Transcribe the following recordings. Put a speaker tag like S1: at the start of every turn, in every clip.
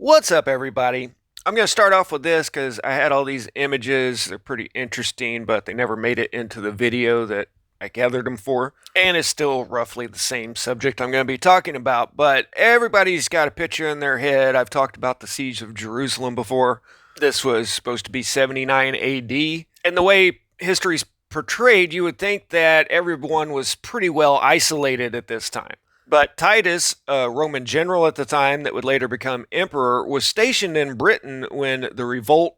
S1: What's up, everybody? I'm going to start off with this because I had all these images. They're pretty interesting, but they never made it into the video that I gathered them for. And it's still roughly the same subject I'm going to be talking about, but everybody's got a picture in their head. I've talked about the Siege of Jerusalem before. This was supposed to be 79 AD. And the way history's portrayed, you would think that everyone was pretty well isolated at this time. But Titus, a Roman general at the time that would later become emperor, was stationed in Britain when the revolt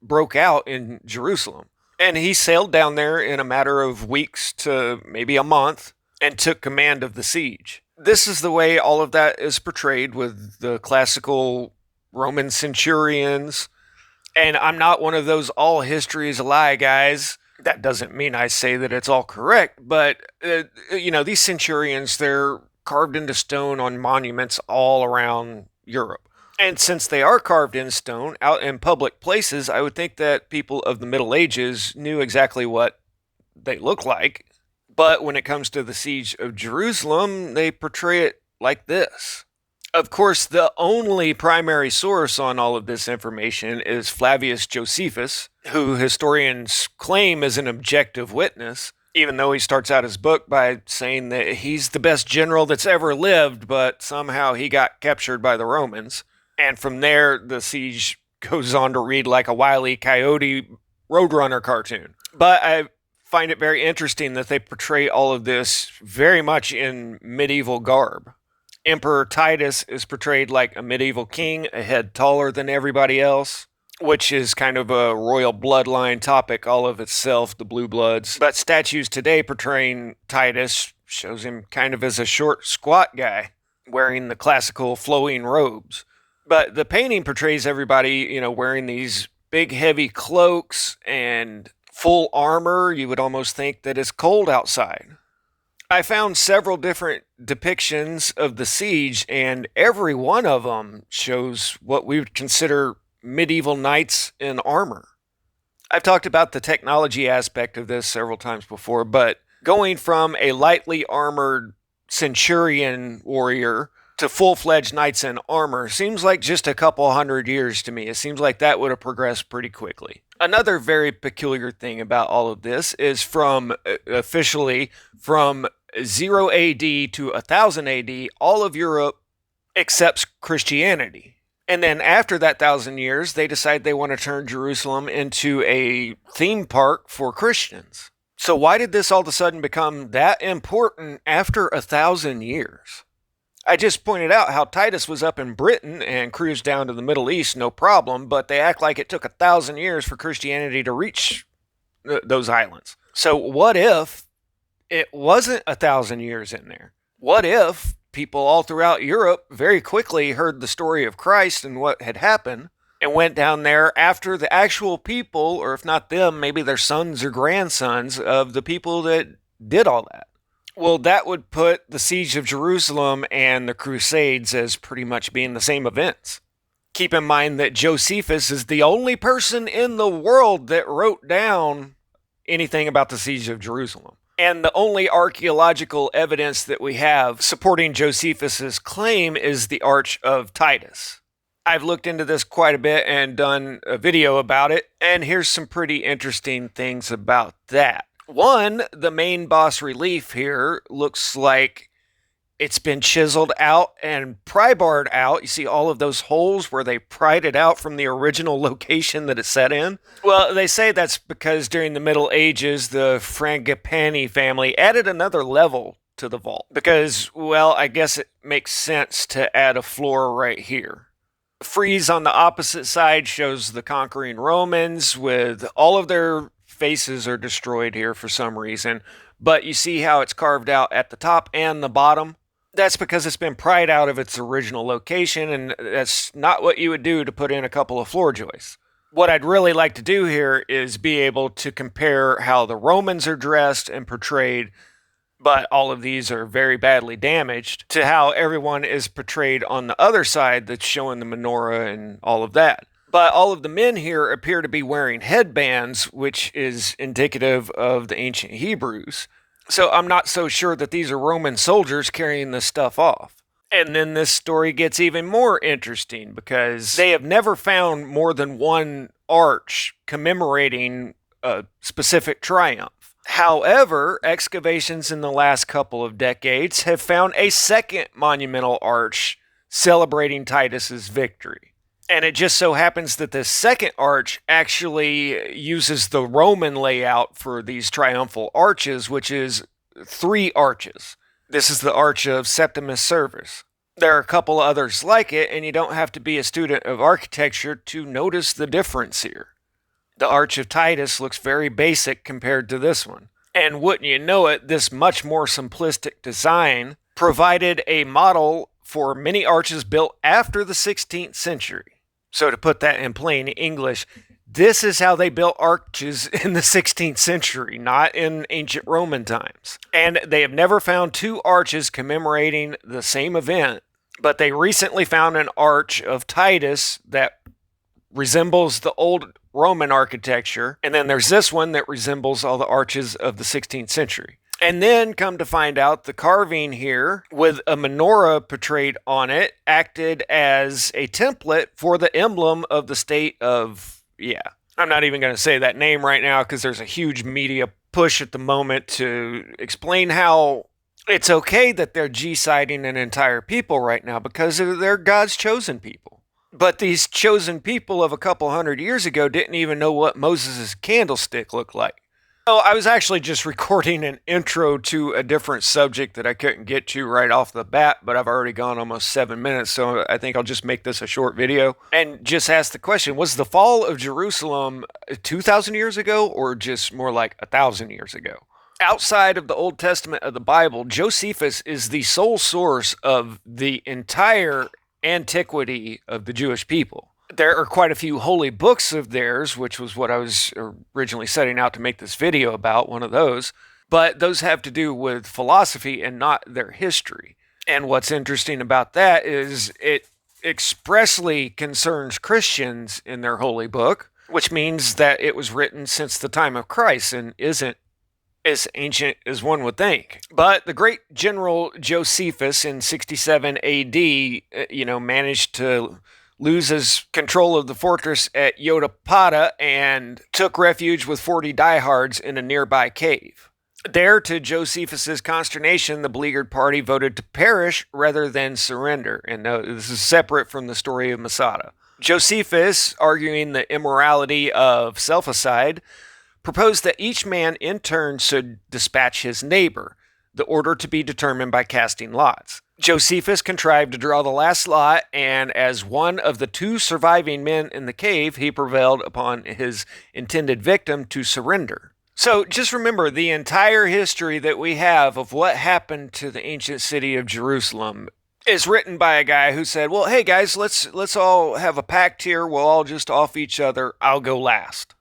S1: broke out in Jerusalem. And he sailed down there in a matter of weeks to maybe a month and took command of the siege. This is the way all of that is portrayed with the classical Roman centurions. And I'm not one of those all history is a lie guys. That doesn't mean I say that it's all correct, but, these centurions, they're carved into stone on monuments all around Europe. And since they are carved in stone out in public places, I would think that people of the Middle Ages knew exactly what they look like. But when it comes to the Siege of Jerusalem, they portray it like this. Of course, the only primary source on all of this information is Flavius Josephus, who historians claim is an objective witness, even though he starts out his book by saying that he's the best general that's ever lived, but somehow he got captured by the Romans. And from there, the siege goes on to read like a Wile E. Coyote Roadrunner cartoon. But I find it very interesting that they portray all of this very much in medieval garb. Emperor Titus is portrayed like a medieval king, a head taller than everybody else, which is kind of a royal bloodline topic all of itself, the blue bloods. But statues today portraying Titus shows him kind of as a short, squat guy wearing the classical flowing robes. But the painting portrays everybody, wearing these big, heavy cloaks and full armor. You would almost think that it's cold outside. I found several different depictions of the siege, and every one of them shows what we would consider medieval knights in armor. I've talked about the technology aspect of this several times before, but going from a lightly armored centurion warrior to full-fledged knights in armor seems like just a couple hundred years to me. It seems like that would have progressed pretty quickly. Another very peculiar thing about all of this is officially from 0 AD to 1000 AD, all of Europe accepts Christianity. And then after that 1,000 years, they decide they want to turn Jerusalem into a theme park for Christians. So why did this all of a sudden become that important after 1,000 years? I just pointed out how Titus was up in Britain and cruised down to the Middle East, no problem, but they act like it took 1,000 years for Christianity to reach those islands. So what if it wasn't 1,000 years in there? What if people all throughout Europe very quickly heard the story of Christ and what had happened and went down there after the actual people, or if not them, maybe their sons or grandsons of the people that did all that? Well, that would put the Siege of Jerusalem and the Crusades as pretty much being the same events. Keep in mind that Josephus is the only person in the world that wrote down anything about the Siege of Jerusalem. And the only archaeological evidence that we have supporting Josephus's claim is the Arch of Titus. I've looked into this quite a bit and done a video about it, and here's some pretty interesting things about that. One, the main bas relief here looks like it's been chiseled out and pry barred out. You see all of those holes where they pried it out from the original location that it set in? Well, they say that's because during the Middle Ages, the Frangipani family added another level to the vault. Because, well, I guess it makes sense to add a floor right here. The frieze on the opposite side shows the conquering Romans with all of their faces are destroyed here for some reason, but you see how it's carved out at the top and the bottom? That's because it's been pried out of its original location, and that's not what you would do to put in a couple of floor joists. What I'd really like to do here is be able to compare how the Romans are dressed and portrayed, but all of these are very badly damaged, to how everyone is portrayed on the other side that's showing the menorah and all of that. But all of the men here appear to be wearing headbands, which is indicative of the ancient Hebrews. So I'm not so sure that these are Roman soldiers carrying this stuff off. And then this story gets even more interesting because they have never found more than one arch commemorating a specific triumph. However, excavations in the last couple of decades have found a second monumental arch celebrating Titus's victory. And it just so happens that the second arch actually uses the Roman layout for these triumphal arches, which is 3 arches. This is the Arch of Septimus Severus. There are a couple others like it, and you don't have to be a student of architecture to notice the difference here. The Arch of Titus looks very basic compared to this one. And wouldn't you know it, this much more simplistic design provided a model for many arches built after the 16th century. So to put that in plain English, this is how they built arches in the 16th century, not in ancient Roman times. And they have never found 2 arches commemorating the same event, but they recently found an arch of Titus that resembles the old Roman architecture, and then there's this one that resembles all the arches of the 16th century. And then come to find out the carving here with a menorah portrayed on it acted as a template for the emblem of the state of, I'm not even going to say that name right now because there's a huge media push at the moment to explain how it's okay that they're G-siding an entire people right now because they're God's chosen people. But these chosen people of a couple hundred years ago didn't even know what Moses' candlestick looked like. So I was actually just recording an intro to a different subject that I couldn't get to right off the bat, but I've already gone almost 7 minutes, so I think I'll just make this a short video and just ask the question, was the fall of Jerusalem 2,000 years ago or just more like 1,000 years ago? Outside of the Old Testament of the Bible, Josephus is the sole source of the entire antiquity of the Jewish people. There are quite a few holy books of theirs, which was what I was originally setting out to make this video about, one of those. But those have to do with philosophy and not their history. And what's interesting about that is it expressly concerns Christians in their holy book, which means that it was written since the time of Christ and isn't as ancient as one would think. But the great general Josephus in 67 AD, managed to lose his control of the fortress at Yotapata and took refuge with 40 diehards in a nearby cave. There, to Josephus's consternation, the beleaguered party voted to perish rather than surrender. And this is separate from the story of Masada. Josephus, arguing the immorality of self-aside, proposed that each man in turn should dispatch his neighbor, the order to be determined by casting lots. Josephus contrived to draw the last lot, and as one of the 2 surviving men in the cave, he prevailed upon his intended victim to surrender. So just remember, the entire history that we have of what happened to the ancient city of Jerusalem is written by a guy who said, well, hey guys, let's all have a pact here. We'll all just off each other. I'll go last.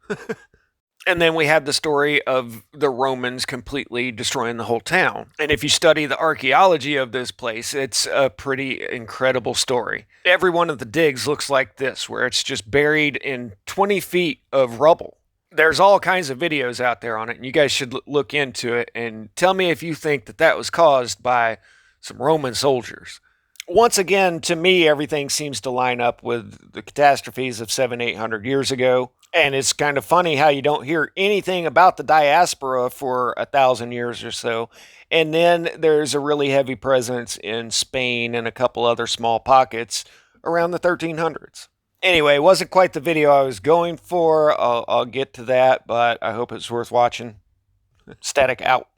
S1: And then we have the story of the Romans completely destroying the whole town. And if you study the archaeology of this place, it's a pretty incredible story. Every one of the digs looks like this, where it's just buried in 20 feet of rubble. There's all kinds of videos out there on it, and you guys should look into it and tell me if you think that that was caused by some Roman soldiers. Once again, to me, everything seems to line up with the catastrophes of 700-800 years ago. And it's kind of funny how you don't hear anything about the diaspora for 1,000 years or so. And then there's a really heavy presence in Spain and a couple other small pockets around the 1300s. Anyway, it wasn't quite the video I was going for. I'll get to that, but I hope it's worth watching. Static out.